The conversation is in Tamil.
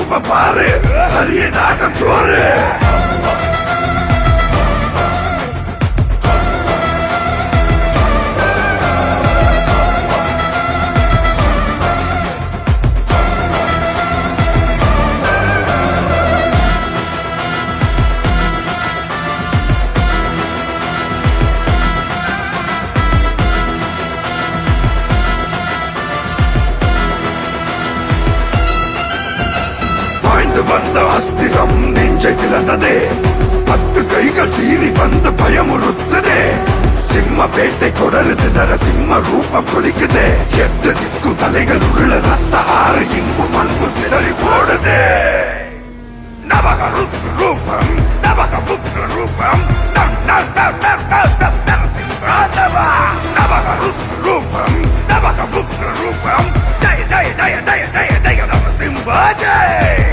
இப்ப பாரு அரிய நாட்டம் சோறு. வந்த அஸ்திரம் நெஞ்சை பிளந்ததே, 10 கைகள் சீறி வந்த பயமுறுத்ததே. சிம்ம வேட்டை தொடருது நரசிம்ம ரூபம் கொதிக்குதே. 8 திக்கும் தலைகள் உள்ள ரத்த ஆறு இங்கும் அன்பும் சிதறி போடுதே. நவக ரூபம் நவக புத்திர ரூபம் நரசிம்மா. நவக ரூபம் நவக புத்திர ரூபம் ஜெய ஜெய ஜெய ஜெய ஜெய ஜெய நரசிம்மா ஜெய.